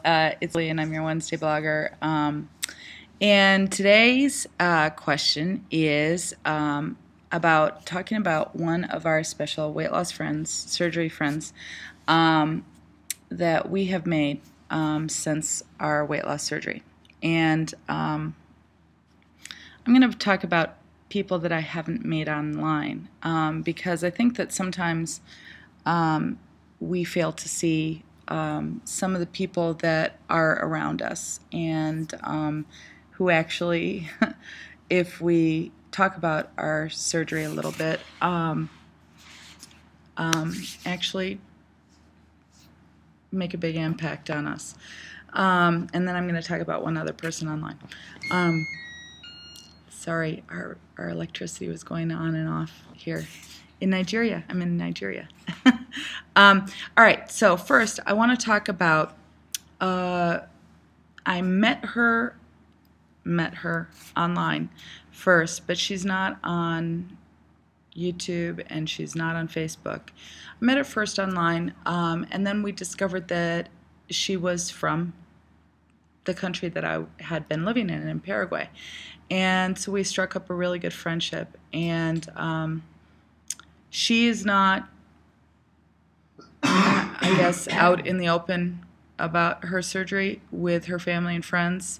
It's Lee, and I'm your Wednesday blogger. And today's question is about talking about one of our special weight loss friends, surgery friends, that we have made since our weight loss surgery. And I'm going to talk about people that I haven't made online because I think that sometimes we fail to see some of the people that are around us and who actually, if we talk about our surgery a little bit, actually make a big impact on us. And then I'm going to talk about one other person online. Sorry, our electricity was going on and off here in Nigeria. I'm in Nigeria. All right, so first I want to talk about I met her online first, but she's not on YouTube and she's not on Facebook. I met her first online, and then we discovered that she was from the country that I had been living in Paraguay. And so we struck up a really good friendship. And she is not, I guess, out in the open about her surgery with her family and friends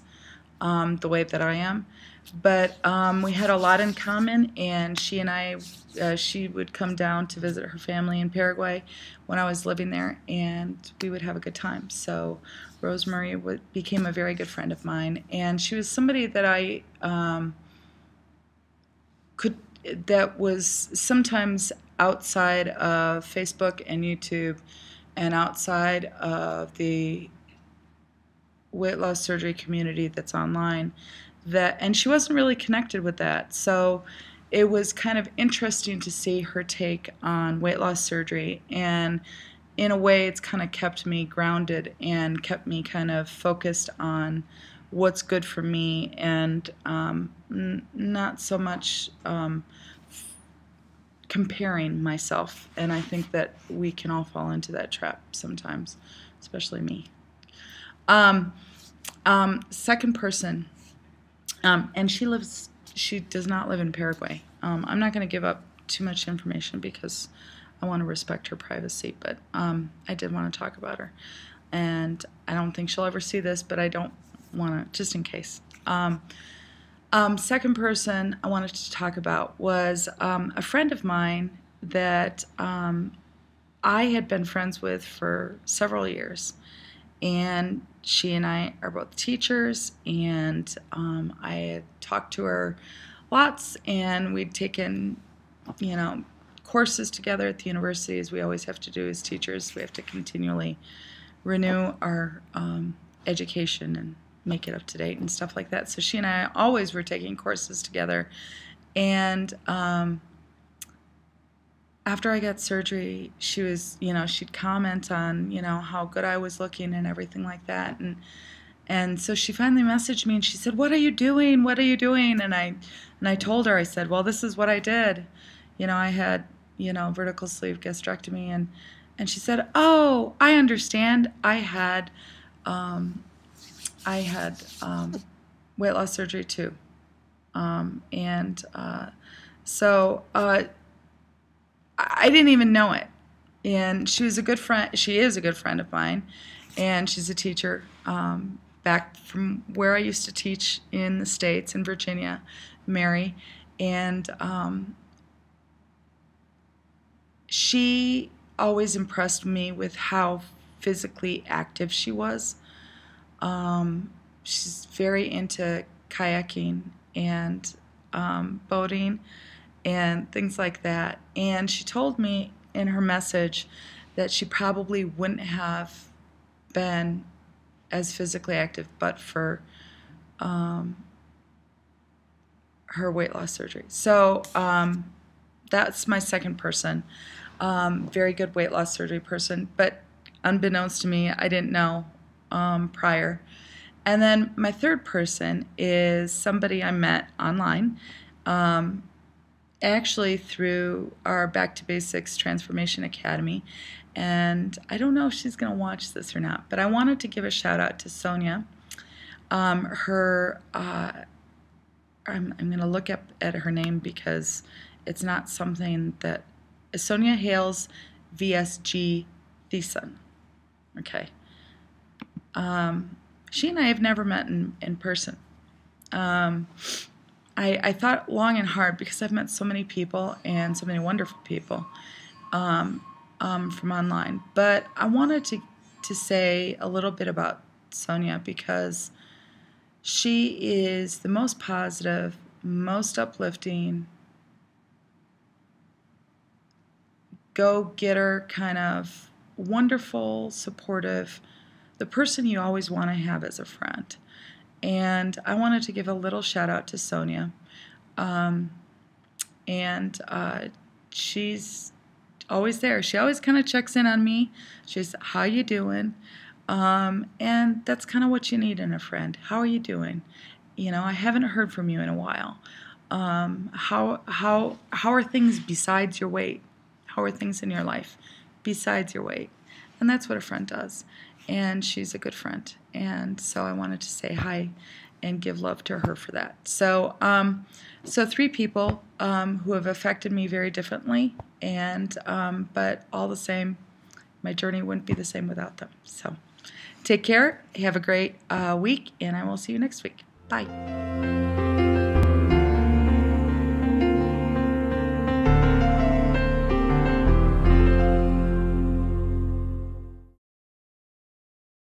the way that I am. But we had a lot in common, and she and I, she would come down to visit her family in Paraguay when I was living there, and we would have a good time. So Rosemary became a very good friend of mine, and she was somebody that I that was sometimes outside of Facebook and YouTube and outside of the weight loss surgery community that's online, and she wasn't really connected with that. So it was kind of interesting to see her take on weight loss surgery, and in a way it's kind of kept me grounded and kept me kind of focused on what's good for me, and not so much comparing myself. And I think that we can all fall into that trap sometimes, especially me. Second person, and she does not live in Paraguay. I'm not going to give up too much information because I want to respect her privacy, but I did want to talk about her. And I don't think she'll ever see this, but I don't want to, just in case. Second person I wanted to talk about was a friend of mine that I had been friends with for several years. And she and I are both teachers, and I had talked to her lots, and we'd taken, courses together at the university, as we always have to do as teachers. We have to continually renew our education and make it up to date and stuff like that. So she and I always were taking courses together, and after I got surgery, she was, she'd comment on, how good I was looking and everything like that. And so she finally messaged me and she said, "What are you doing? What are you doing?" And I told her, I said, "Well, this is what I did. I had, vertical sleeve gastrectomy." And she said, "Oh, I understand. I had weight loss surgery too." So I didn't even know it. And she was a good friend. She is a good friend of mine, and she's a teacher back from where I used to teach in the States, in Virginia, Mary. And she always impressed me with how physically active she was. She's very into kayaking and boating and things like that. And she told me in her message that she probably wouldn't have been as physically active but for her weight loss surgery. So that's my second person. Very good weight loss surgery person, but unbeknownst to me, I didn't know prior. And then my third person is somebody I met online, actually through our Back2Basics Transformation Academy. and I don't know if she's going to watch this or not, but I wanted to give a shout out to Sonia. I'm going to look up at her name because it's not something that Sonia Hales VSG Thiessen. Okay. She and I have never met in person. I thought long and hard because I've met so many people and so many wonderful people from online. But I wanted to say a little bit about Sonia because she is the most positive, most uplifting, go-getter, kind of wonderful, supportive, the person you always want to have as a friend. And I wanted to give a little shout out to Sonia. She's always there. She always kind of checks in on me. She's, how you doing? And that's kind of what you need in a friend. How are you doing? You know, I haven't heard from you in a while. How are things besides your weight? How are things in your life besides your weight? And that's what a friend does. And she's a good friend. And so I wanted to say hi and give love to her for that. So, so 3 people who have affected me very differently, and but all the same, my journey wouldn't be the same without them. So take care. Have a great week, and I will see you next week. Bye.